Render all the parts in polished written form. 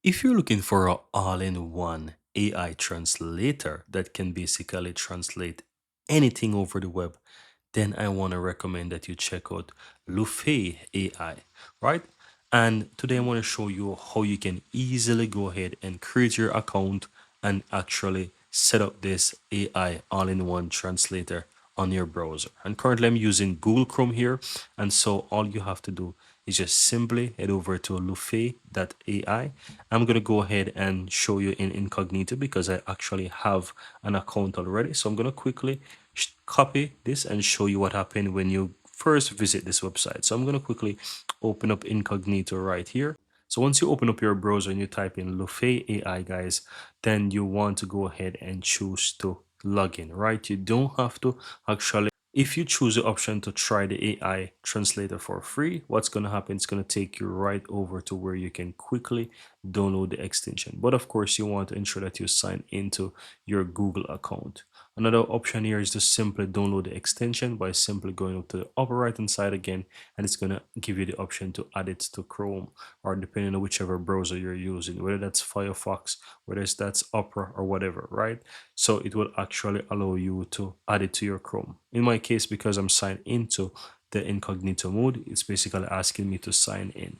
If you're looking for an all-in-one AI translator that can basically translate anything over the web, then I want to recommend that you check out Lufe AI, right? And today I want to show you how you can easily go ahead and create your account and actually set up this AI all-in-one translator on your browser. And currently I'm using Google Chrome here, and so all you have to do is just simply head over to lufe.ai. I'm going to go ahead and show you in incognito because I actually have an account already. So I'm going to quickly copy this and show you what happened when you first visit this website. So I'm going to quickly open up incognito right here. So once you open up your browser and you type in Lufe AI, guys, then you want to go ahead and choose to log in, right? You don't have to actually. If you choose the option to try the AI translator for free, what's going to happen? It's going to take you right over to where you can quickly download the extension. But of course, you want to ensure that you sign into your Google account. Another option here is to simply download the extension by simply going up to the upper right hand side again, and it's going to give you the option to add it to Chrome, or depending on whichever browser you're using, whether that's Firefox, whether that's Opera or whatever, right? So it will actually allow you to add it to your Chrome. In my case, because I'm signed into the incognito mode, it's basically asking me to sign in.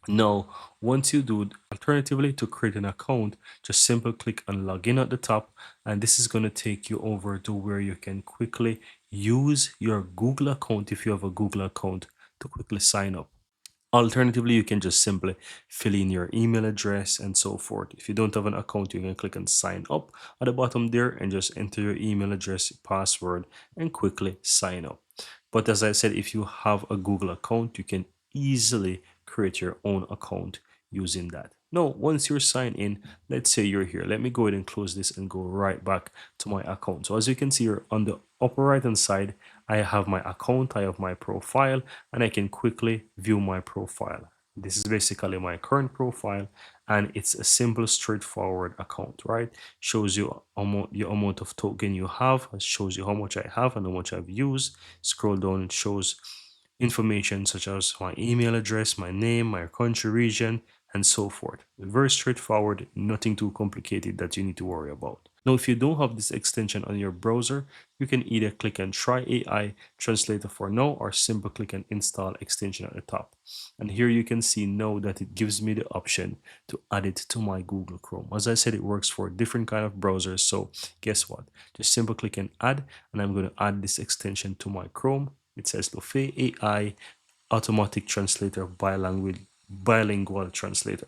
Now, once you do, alternatively, to create an account, just simply click on login at the top, and this is going to take you over to where you can quickly use your Google account if you have a Google account to quickly sign up. Alternatively, you can just simply fill in your email address and so forth. If you don't have an account, you can click on sign up at the bottom there and just enter your email address, password, and quickly sign up. But as I said, if you have a Google account, you can easily create your own account using that. Now, once you're signed in, let's say you're here. Let me go ahead and close this and go right back to my account. So as you can see here on the upper right hand side, I have my account, I have my profile, and I can quickly view my profile. This is basically my current profile, and it's a simple, straightforward account, right? Shows you the amount of token you have, shows you how much I have and how much I've used. Scroll down, it shows information such as my email address, my name, my country, region, and so forth. Very straightforward, nothing too complicated that you need to worry about. Now, if you don't have this extension on your browser, you can either click and try AI Translator for now or simply click and install extension at the top. And here you can see now that it gives me the option to add it to my Google Chrome. As I said, it works for different kind of browsers. So guess what? Just simply click and add, and I'm going to add this extension to my Chrome. It says Lufe AI automatic translator bilingual translator.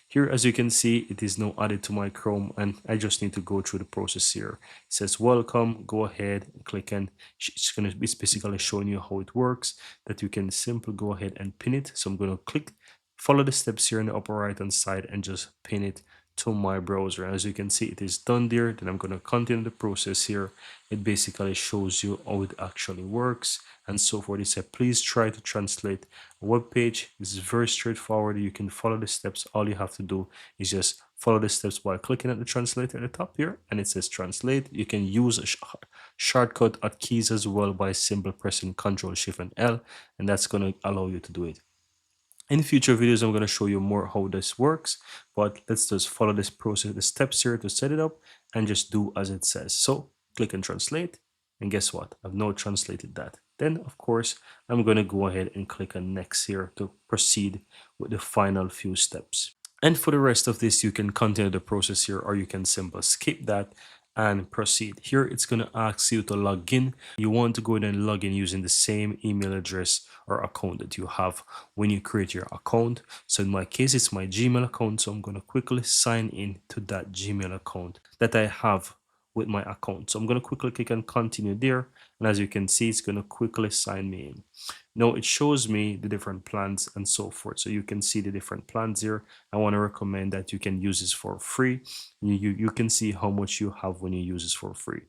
Here, as you can see, it is now added to my Chrome, and I just need to go through the process here. It says welcome, go ahead and click, and it's going to be basically showing you how it works, that you can simply go ahead and pin it. So I'm going to click, follow the steps here in the upper right hand side, and just pin it to my browser. As you can see, it is done there. Then I'm going to continue the process here. It basically shows you how it actually works and so forth. It said please try to translate a web page. This is very straightforward. You can follow the steps. All you have to do is just follow the steps by clicking at the translator at the top here, and it says translate. You can use a shortcut at keys as well by simply pressing Ctrl Shift and L, and that's going to allow you to do it. In future videos, I'm going to show you more how this works, but let's just follow this process, the steps here to set it up, and just do as it says. So click and translate, and guess what? I've now translated that. Then, of course, I'm going to go ahead and click on next here to proceed with the final few steps. And for the rest of this, you can continue the process here, or you can simply skip that and proceed. Here, it's going to ask you to log in. You want to go ahead and log in using the same email address or account that you have when you create your account. So in my case, it's my Gmail account. So I'm going to quickly sign in to that Gmail account that I have with my account. So I'm going to quickly click on continue there. And as you can see, it's going to quickly sign me in. Now it shows me the different plans and so forth. So you can see the different plans here. I want to recommend that you can use this for free. You can see how much you have when you use this for free.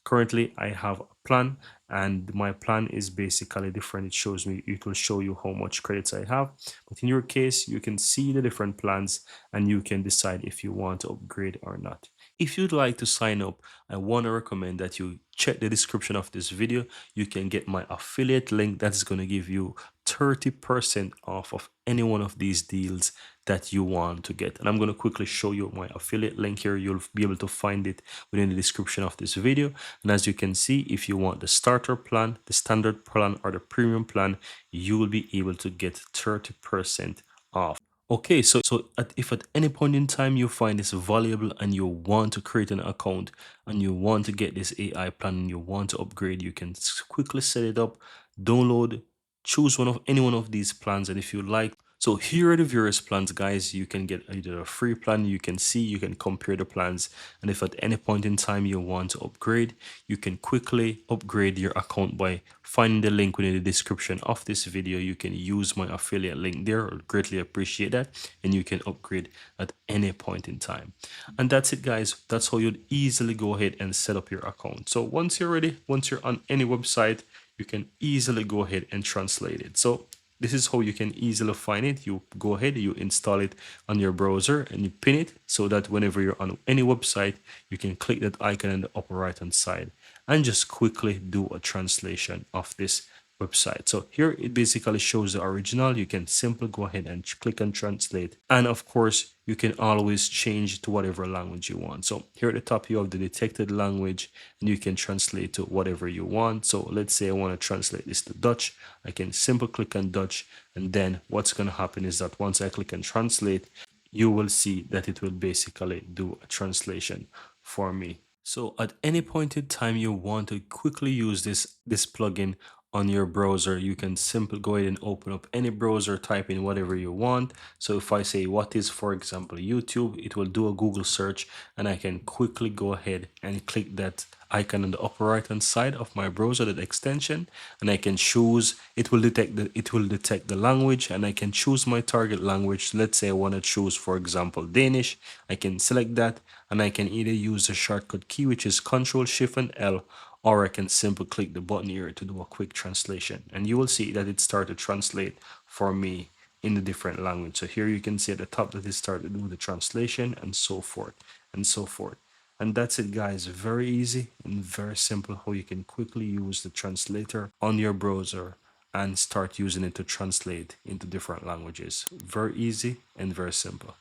Currently, I have a plan, and my plan is basically different. It shows me, it will show you how much credits I have. But in your case, you can see the different plans and you can decide if you want to upgrade or not. If you'd like to sign up, I want to recommend that you check the description of this video. You can get my affiliate link that is going to give you 30% off of any one of these deals that you want to get. And I'm going to quickly show you my affiliate link here. You'll be able to find it within the description of this video. And as you can see, if you want the starter plan, the standard plan, or the premium plan, you will be able to get 30% off. Okay, if at any point in time you find this valuable and you want to create an account and you want to get this AI plan and you want to upgrade, you can quickly set it up, download, choose any one of these plans, and if you like. So here are the various plans, guys. You can get either a free plan, you can see, you can compare the plans, and if at any point in time you want to upgrade, you can quickly upgrade your account by finding the link within the description of this video. You can use my affiliate link there. I'd greatly appreciate that, and you can upgrade at any point in time. And that's it, guys. That's how you'd easily go ahead and set up your account. So once you're ready, once you're on any website, you can easily go ahead and translate it. So this is how you can easily find it. You go ahead, you install it on your browser and you pin it so that whenever you're on any website, you can click that icon in the upper right hand side and just quickly do a translation of this website. So here it basically shows the original. You can simply go ahead and click on translate. And of course, you can always change to whatever language you want. So here at the top, you have the detected language and you can translate to whatever you want. So let's say I want to translate this to Dutch. I can simply click on Dutch. And then what's going to happen is that once I click on translate, you will see that it will basically do a translation for me. So at any point in time you want to quickly use this plugin on your browser, you can simply go ahead and open up any browser, type in whatever you want. So if I say what is, for example, YouTube, it will do a Google search and I can quickly go ahead and click that icon on the upper right hand side of my browser, that extension, and I can choose, it will detect the language, and I can choose my target language. Let's say I want to choose, for example, Danish. I can select that and I can either use the shortcut key, which is Control Shift and L, or I can simply click the button here to do a quick translation, and you will see that it started to translate for me in the different language. So here you can see at the top that it started to do the translation, and so forth and so forth. And that's it, guys. Very easy and very simple how you can quickly use the translator on your browser and start using it to translate into different languages. Very easy and very simple.